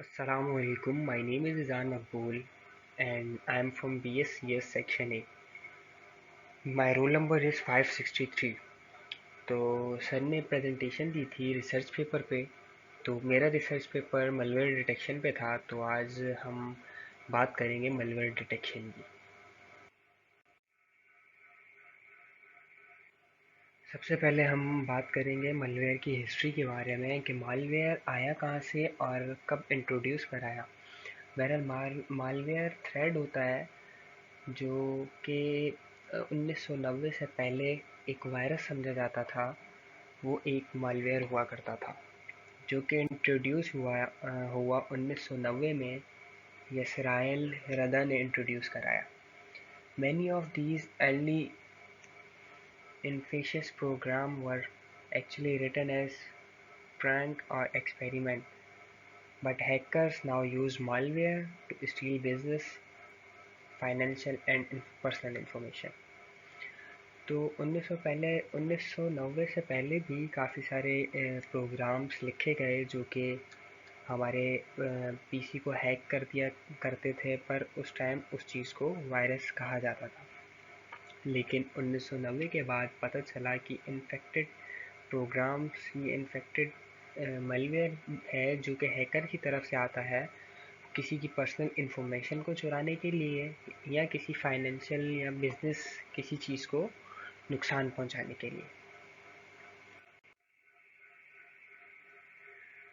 Assalamualaikum. My name is Izan Makbool and I am from BSCS Section A. My roll number is 563. तो sir ने presentation दी थी research paper पे। तो मेरा research paper malware detection पे था, तो आज हम बात करेंगे मलवेयर डिटेक्शन की। सबसे पहले हम बात करेंगे मलवेयर की हिस्ट्री के बारे में कि मालवेयर आया कहाँ से और कब इंट्रोड्यूस कराया। बहरहाल मालवेयर थ्रेड होता है जो कि 1990 से पहले एक वायरस समझा जाता था। वो एक मालवेयर हुआ करता था जो कि इंट्रोड्यूस हुआ 1990 में। यसराइल रदा ने इंट्रोड्यूस कराया। Many of these early infectious program were actually written as prank or experiment, but hackers now use malware to steal business, financial and personal information. तो 1990 से पहले भी काफ़ी सारे प्रोग्राम्स लिखे गए जो कि हमारे पीसी को हैक कर दिया करते थे, पर उस टाइम उस चीज़ को वायरस कहा जाता था। लेकिन 1990 के बाद पता चला कि इन्फेक्टेड प्रोग्राम्स ये इन्फेक्टेड मलवेयर है जो कि हैकर की तरफ से आता है किसी की पर्सनल इन्फॉर्मेशन को चुराने के लिए या किसी फाइनेंशियल या बिजनेस किसी चीज़ को नुकसान पहुंचाने के लिए।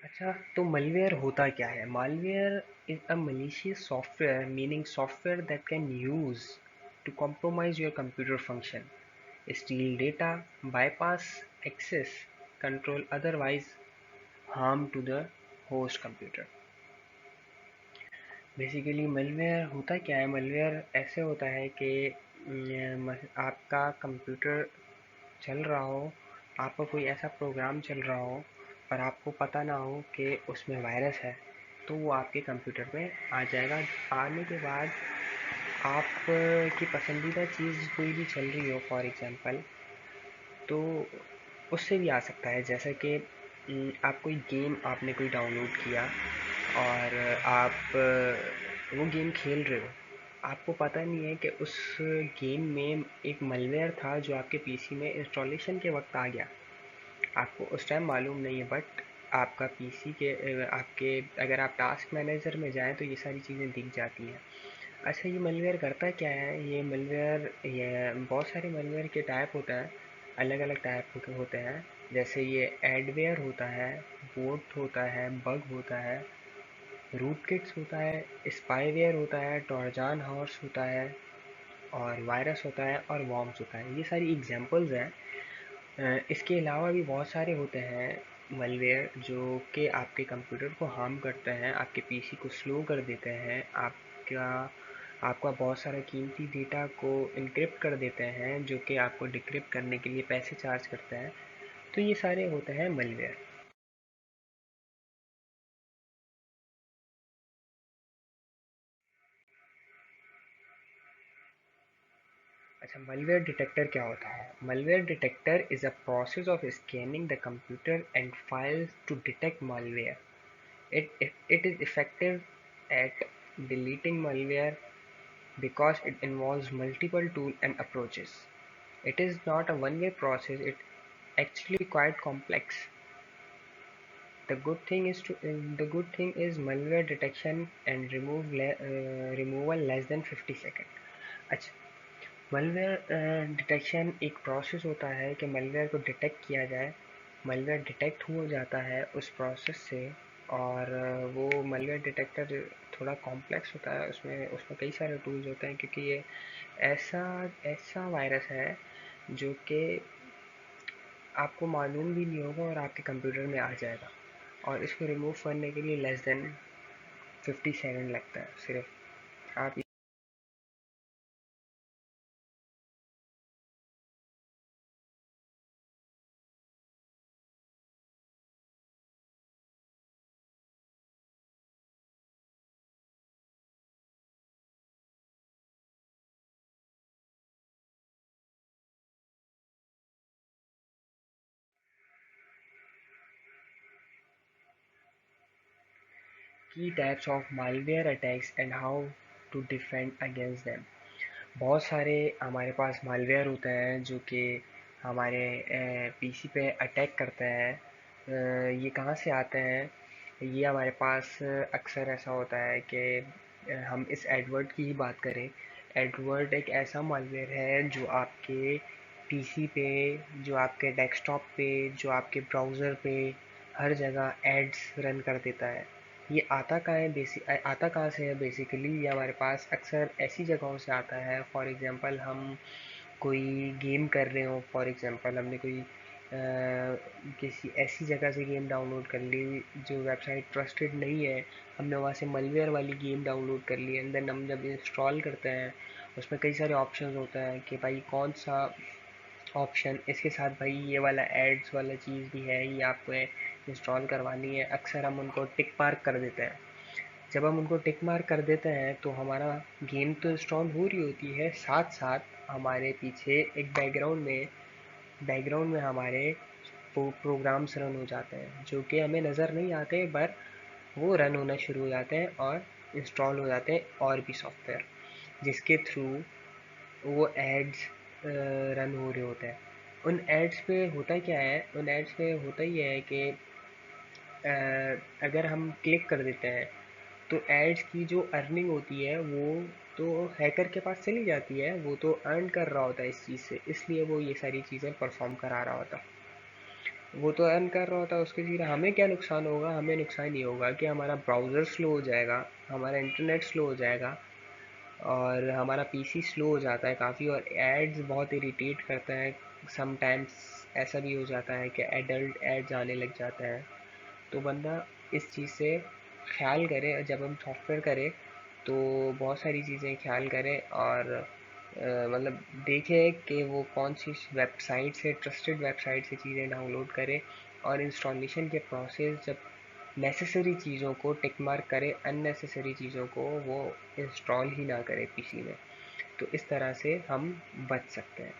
अच्छा, तो मलवेयर होता क्या है? Malware is a malicious software meaning software that can use to compromise your computer function, steal data, bypass access control, otherwise harm to the host computer। Basically malware होता क्या है? मलवेयर ऐसे होता है कि आपका कंप्यूटर चल रहा हो, आपका कोई ऐसा प्रोग्राम चल रहा हो पर आपको पता ना हो कि उसमें वायरस है, तो वो आपके कंप्यूटर में आ जाएगा। आने के बाद आप की पसंदीदा चीज़ कोई भी चल रही हो, फॉर एग्ज़ाम्पल, तो उससे भी आ सकता है। जैसे कि आप कोई गेम आपने कोई डाउनलोड किया और आप वो गेम खेल रहे हो, आपको पता नहीं है कि उस गेम में एक मलवेयर था जो आपके पीसी में इंस्टॉलेशन के वक्त आ गया। आपको उस टाइम मालूम नहीं है, बट आपका पीसी के आपके अगर आप टास्क मैनेजर में जाएं तो ये सारी चीज़ें दिख जाती हैं। अच्छा, ये मलवेयर करता क्या है? ये बहुत सारे मलवेयर के टाइप होते हैं, अलग अलग टाइप के होते हैं। जैसे ये एडवेयर होता है, बोट होता है, बग होता है, रूटकिट्स होता है, स्पाईवेयर होता है, ट्रोजन हॉर्स होता है, और वायरस होता है, और वॉर्म्स होता है। ये सारी एग्जांपल्स हैं। इसके अलावा भी बहुत सारे होते हैं मलवेयर जो कि आपके कंप्यूटर को हार्म करते हैं, आपके पीसी को स्लो कर देते हैं, आपका आपका बहुत सारा कीमती डेटा को इनक्रिप्ट कर देते हैं, जो कि आपको डिक्रिप्ट करने के लिए पैसे चार्ज करते हैं। तो ये सारे होते हैं मलवेयर। अच्छा, मलवेयर डिटेक्टर क्या होता है? Malware detector is a process of scanning the computer and files to detect malware. It is effective at deleting malware because it involves multiple tools and approaches. It is not a one-way process, it actually quite complex. The good thing is malware detection and removal less than 50 second. अच्छा, malware detection एक process होता है कि malware को detect किया जाए। malware detect हो जाता है उस प्रोसेस से, और वो malware डिटेक्टर थोड़ा कॉम्प्लेक्स होता है। उसमें उसमें कई सारे टूल्स होते हैं, क्योंकि ये ऐसा ऐसा वायरस है जो कि आपको मालूम भी नहीं होगा और आपके कंप्यूटर में आ जाएगा। और इसको रिमूव करने के लिए लेस देन 50 सेकंड लगता है सिर्फ। आप की types of malware attacks and how to defend against them. बहुत सारे हमारे पास मालवेयर होते हैं जो कि हमारे पीसी पे अटैक करते हैं। ये कहाँ से आते हैं? ये हमारे पास अक्सर ऐसा होता है कि हम इस एडवर्ड की ही बात करें। एडवर्ड एक ऐसा मालवेयर है जो आपके पीसी पे, जो आपके डेस्कटॉप पे, जो आपके ब्राउज़र पे हर जगह एड्स रन कर देता है। ये आता कहाँ से है बेसिकली? ये हमारे पास अक्सर ऐसी जगहों से आता है। फॉर एग्जांपल हम कोई गेम कर रहे हो, फॉर एग्जांपल हमने कोई किसी ऐसी जगह से गेम डाउनलोड कर ली जो वेबसाइट ट्रस्टेड नहीं है। हमने वहाँ से मलवेयर वाली गेम डाउनलोड कर ली एंड देन हम जब इंस्टॉल करते हैं, उसमें कई सारे ऑप्शंस होते हैं कि भाई कौन सा ऑप्शन इसके साथ भाई ये वाला एड्स वाला चीज़ भी है, ये आपको इंस्टॉल करवानी है। अक्सर हम उनको टिक मार्क कर देते हैं। जब हम उनको टिक मार्क कर देते हैं तो हमारा गेम तो इंस्टॉल हो रही होती है, साथ साथ हमारे पीछे एक बैकग्राउंड में हमारे प्रोग्राम्स रन हो जाते हैं जो कि हमें नज़र नहीं आते, पर वो रन होना शुरू हो जाते हैं और इंस्टॉल हो जाते हैं और भी सॉफ्टवेयर, जिसके थ्रू वो एड्स रन हो रहे होते हैं। उन एड्स पे होता क्या है? उन एड्स पे होता ये है कि अगर हम क्लिक कर देते हैं तो एड्स की जो अर्निंग होती है वो तो हैकर के पास चली जाती है। वो तो अर्न कर रहा होता है इस चीज़ से, इसलिए वो ये सारी चीज़ें परफॉर्म करा रहा होता है। वो तो अर्न कर रहा होता है, उसके सिवा हमें क्या नुकसान होगा? हमें नुकसान ये होगा कि हमारा ब्राउज़र स्लो हो जाएगा, हमारा इंटरनेट स्लो हो जाएगा और हमारा पीसी स्लो हो जाता है काफ़ी, और एड्स बहुत इरिटेट करता है। समटाइम्स ऐसा भी हो जाता है कि एडल्ट एड्स आने लग जाते हैं। तो बंदा इस चीज़ से ख्याल करे, जब हम सॉफ्टवेयर करें तो बहुत सारी चीज़ें ख्याल करें और मतलब देखें कि वो कौन सी वेबसाइट से, ट्रस्टेड वेबसाइट से चीज़ें डाउनलोड करें, और इंस्टॉलेशन के प्रोसेस जब नेसेसरी चीज़ों को टिक मार्क करे, अननेसेसरी चीज़ों को वो इंस्टॉल ही ना करे पीसी में। तो इस तरह से हम बच सकते हैं।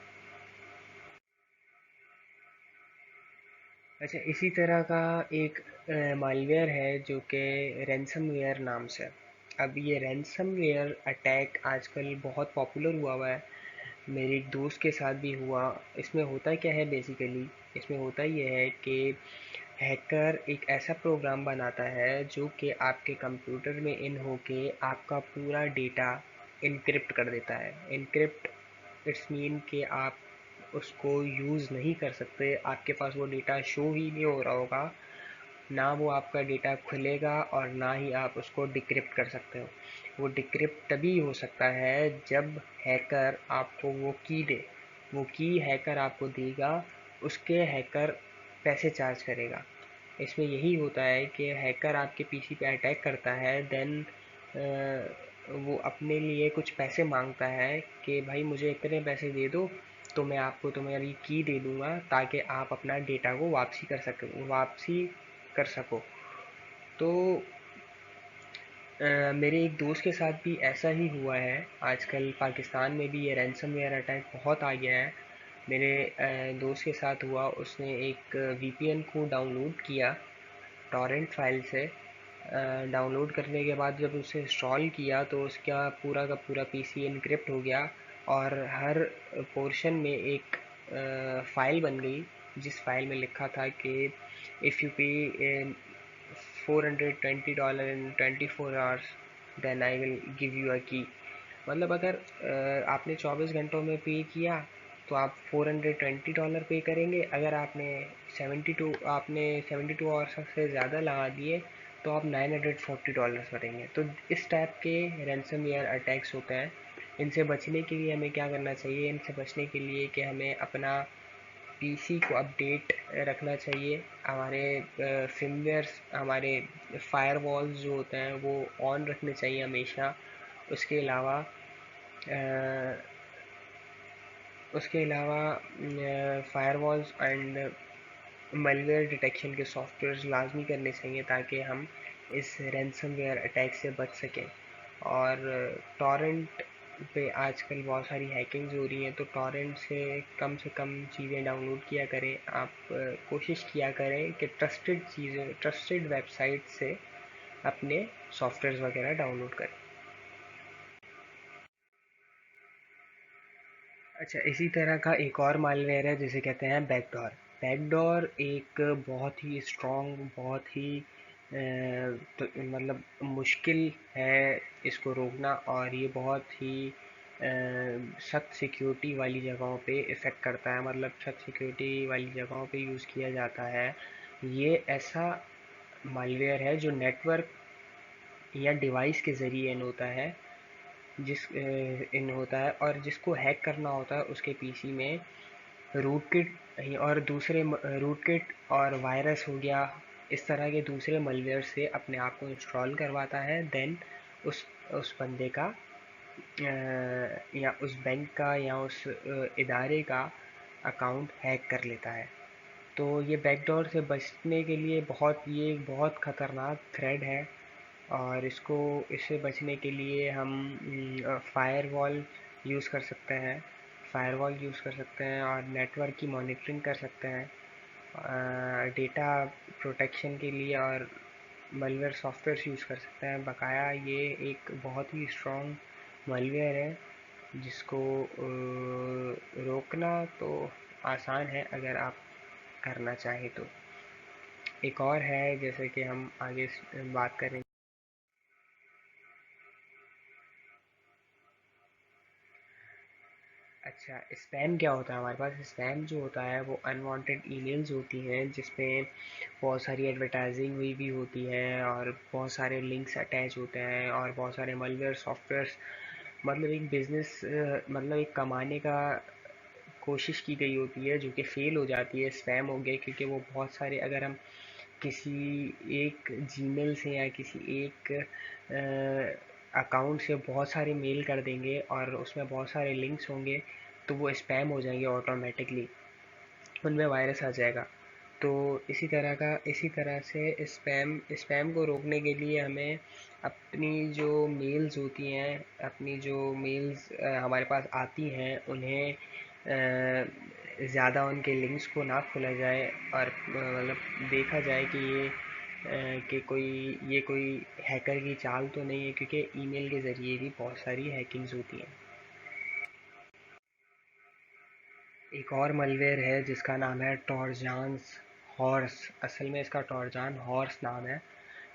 अच्छा, इसी तरह का एक मालवेयर है जो कि रैनसमवेयर नाम से। अब ये रैनसमवेयर अटैक आजकल बहुत पॉपुलर हुआ हुआ है। मेरे एक दोस्त के साथ भी हुआ। इसमें होता क्या है बेसिकली? इसमें होता ये है कि हैकर एक ऐसा प्रोग्राम बनाता है जो कि आपके कंप्यूटर में इन होके आपका पूरा डेटा इनक्रिप्ट कर देता है। इनक्रिप्ट इट्स मीन कि आप उसको यूज़ नहीं कर सकते, आपके पास वो डेटा शो ही नहीं हो रहा होगा, ना वो आपका डेटा खुलेगा और ना ही आप उसको डिक्रिप्ट कर सकते हो। वो डिक्रिप्ट तभी हो सकता है जब हैकर आपको वो की दे। वो की हैकर आपको देगा, उसके हैकर पैसे चार्ज करेगा। इसमें यही होता है कि हैकर आपके पीसी पे अटैक करता है, देन वो अपने लिए कुछ पैसे मांगता है कि भाई मुझे इतने पैसे दे दो तो मैं आपको तुम्हारी की दे दूंगा ताकि आप अपना डेटा को वापसी कर सको। तो मेरे एक दोस्त के साथ भी ऐसा ही हुआ है। आजकल पाकिस्तान में भी ये रैनसमवेयर अटैक बहुत आ गया है। मेरे दोस्त के साथ हुआ, उसने एक वीपीएन को डाउनलोड किया टॉरेंट फाइल से। डाउनलोड करने के बाद जब उसे इंस्टॉल किया तो उसका पूरा का पूरा पीसी इनक्रिप्ट हो गया और हर पोर्शन में एक फ़ाइल बन गई, जिस फाइल में लिखा था कि if you pay $420 in 24 hours then I will give you a key. मतलब अगर आपने 24 घंटों में पे किया तो आप $420 पे करेंगे। अगर आपने 72 आवर्स से ज़्यादा लगा दिए तो आप $940 भरेंगे। तो इस टाइप के रैनसमवेयर अटैक्स होते हैं। इनसे बचने के लिए हमें क्या करना चाहिए? इनसे बचने के लिए कि हमें अपना पीसी को अपडेट रखना चाहिए। हमारे फिंगर्स, हमारे फायरवॉल्स जो होते हैं वो ऑन रखने चाहिए हमेशा। उसके अलावा फायरवॉल्स एंड मलवेयर डिटेक्शन के सॉफ्टवेयर्स लाजमी करने चाहिए ताकि हम इस रैनसमवेयर अटैक से बच सकें। और टॉरेंट पे आजकल बहुत सारी हैकिंग्स हो रही हैं, तो टॉरेंट से कम चीज़ें डाउनलोड किया करें। आप कोशिश किया करें कि ट्रस्टेड वेबसाइट से अपने सॉफ्टवेयर्स वगैरह डाउनलोड करें। अच्छा, इसी तरह का एक और मालवेयर है जिसे कहते हैं बैकडोर। बैकडोर एक बहुत ही स्ट्रॉन्ग, बहुत ही तो मतलब मुश्किल है इसको रोकना, और ये बहुत ही सख्त सिक्योरिटी वाली जगहों पे इफ़ेक्ट करता है, मतलब सख्त सिक्योरिटी वाली जगहों पे यूज़ किया जाता है। ये ऐसा मालवेयर है जो नेटवर्क या डिवाइस के ज़रिए इन होता है, इन होता है, और जिसको हैक करना होता है उसके पीसी में रूटकिट और दूसरे रूटकिट और वायरस हो गया, इस तरह के दूसरे मलवेयर से अपने आप को इंस्टॉल करवाता है। देन उस बंदे का या उस बैंक का या उस इदारे का अकाउंट हैक कर लेता है। तो ये बैकडोर से बचने के लिए ये एक बहुत ख़तरनाक थ्रेड है, और इससे बचने के लिए हम फायरवॉल यूज़ कर सकते हैं। फायरवॉल यूज़ कर सकते हैं और नेटवर्क की मॉनिटरिंग कर सकते हैं डेटा प्रोटेक्शन के लिए, और मलवेयर सॉफ्टवेयर यूज़ कर सकते हैं। बकाया ये एक बहुत ही स्ट्रॉन्ग मलवेयर है जिसको रोकना तो आसान है अगर आप करना चाहें तो। एक और है जैसे कि हम आगे बात करें। अच्छा, स्पैम क्या होता है हमारे पास? स्पैम जो होता है वो अनवांटेड ईमेल्स होती हैं जिसमें बहुत सारी एडवर्टाइजिंग हुई भी होती है, और बहुत सारे लिंक्स अटैच होते हैं, और बहुत सारे मलवेयर सॉफ्टवेयर्स, मतलब एक बिजनेस, मतलब एक कमाने का कोशिश की गई होती है जो कि फ़ेल हो जाती है, स्पैम हो गया, क्योंकि वो बहुत सारे, अगर हम किसी एक जीमेल से या किसी एक अकाउंट से बहुत सारे मेल कर देंगे और उसमें बहुत सारे लिंक्स होंगे, तो वो स्पैम हो जाएंगे ऑटोमेटिकली, उनमें वायरस आ जाएगा। तो इसी तरह से स्पैम को रोकने के लिए हमें अपनी जो मेल्स होती हैं, अपनी जो मेल्स हमारे पास आती हैं, उन्हें ज़्यादा उनके लिंक्स को ना खोला जाए, और मतलब देखा जाए कि ये कोई हैकर की चाल तो नहीं है, क्योंकि ईमेल के ज़रिए भी बहुत सारी हैकिंग्स होती हैं। एक और मलवेयर है जिसका नाम है टॉर्जान्स हॉर्स। असल में इसका टॉर्जान हॉर्स नाम है,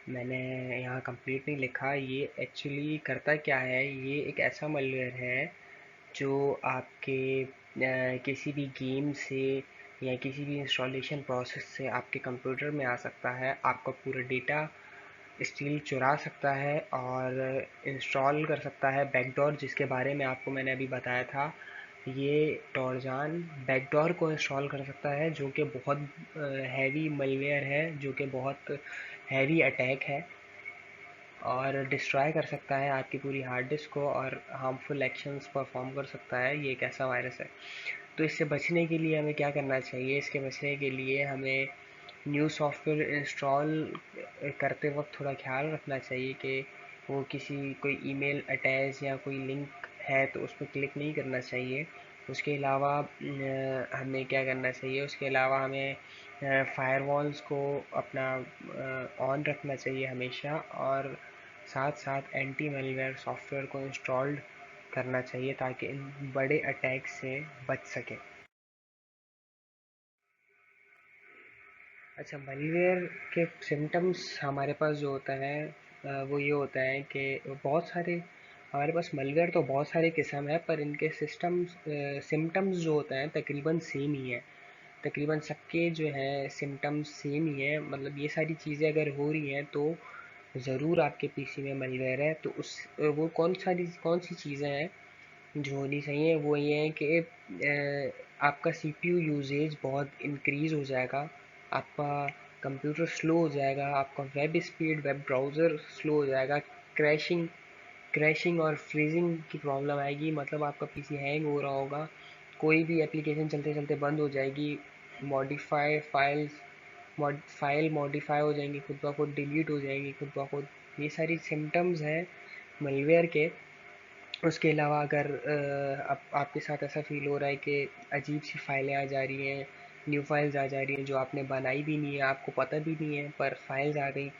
मैंने यहाँ कंप्लीट नहीं लिखा। ये एक्चुअली करता क्या है, ये एक ऐसा मलवेयर है जो आपके किसी भी गेम से या किसी भी इंस्टॉलेशन प्रोसेस से आपके कंप्यूटर में आ सकता है, आपका पूरा डेटा स्टील चुरा सकता है और इंस्टॉल कर सकता है बैकडोर, जिसके बारे में आपको मैंने अभी बताया था। ये टॉर्जान बैकडोर को इंस्टॉल कर सकता है, जो कि बहुत हैवी मलवेयर है, जो कि बहुत हैवी अटैक है, और डिस्ट्रॉय कर सकता है आपकी पूरी हार्ड डिस्क को, और हार्मफुल एक्शंस परफॉर्म कर सकता है। ये एक ऐसा वायरस है। तो इससे बचने के लिए हमें क्या करना चाहिए? इसके बचने के लिए हमें न्यू सॉफ्टवेयर इंस्टॉल करते वक्त थोड़ा ख्याल रखना चाहिए कि वो कोई ईमेल अटैच या कोई लिंक है तो उस पर क्लिक नहीं करना चाहिए। उसके अलावा हमें क्या करना चाहिए? उसके अलावा हमें फायरवॉल्स को अपना ऑन रखना चाहिए हमेशा, और साथ साथ एंटी मैलवेयर सॉफ्टवेयर को इंस्टॉल्ड करना चाहिए ताकि इन बड़े अटैक से बच सकें। अच्छा, मैलवेयर के सिम्टम्स हमारे पास जो होता है वो ये होता है कि बहुत सारे हमारे पास मैलवेयर तो बहुत सारे किस्म है, पर इनके सिम्टम्स जो होते हैं तकरीबन सेम ही है। तकरीबन सबके जो हैं सिम्टम्स सेम ही है, मतलब ये सारी चीज़ें अगर हो रही हैं तो ज़रूर आपके पीसी में मैलवेयर है। तो उस वो कौन सी चीज़ें हैं जो होनी चाहिए? वो ये है कि आपका सीपीयू यूजेज बहुत इंक्रीज़ हो जाएगा, आपका कंप्यूटर स्लो हो जाएगा, आपका web speed, web browser slow हो जाएगा, क्रैशिंग क्रैशिंग और फ्रीजिंग की प्रॉब्लम आएगी, मतलब आपका पीसी हैंग हो रहा होगा, कोई भी एप्लीकेशन चलते चलते बंद हो जाएगी, मॉडिफाई फाइल मॉडिफाई हो जाएंगी, खुद ब खुद डिलीट हो जाएंगी खुद ब खुद। ये सारी सिम्टम्स हैं मलवेयर के। उसके अलावा अगर आपके साथ ऐसा फ़ील हो रहा है कि अजीब सी फ़ाइलें आ जा रही हैं, न्यू फाइल्स आ जा रही हैं जो आपने बनाई भी नहीं है, आपको पता भी नहीं है, पर फाइल्स आ गई,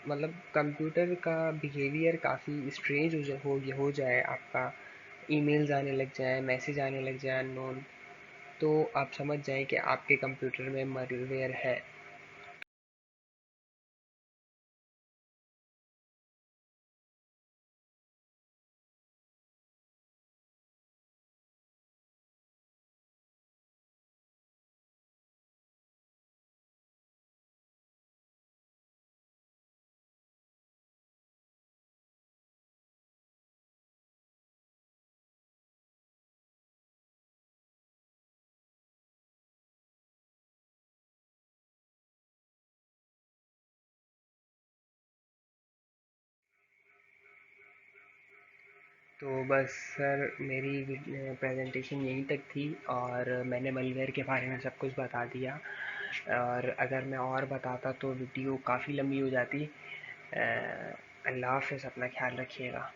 मतलब कंप्यूटर का बिहेवियर काफ़ी स्ट्रेंज हो जाए, आपका ईमेल्स आने लग जाए, मैसेज आने लग जाए अननोन, तो आप समझ जाएं कि आपके कंप्यूटर में malware है। तो बस सर, मेरी प्रेजेंटेशन यहीं तक थी, और मैंने malware के बारे में सब कुछ बता दिया। और अगर मैं और बताता तो वीडियो काफ़ी लंबी हो जाती। अल्लाह हाफ़िज़, अपना ख्याल रखिएगा।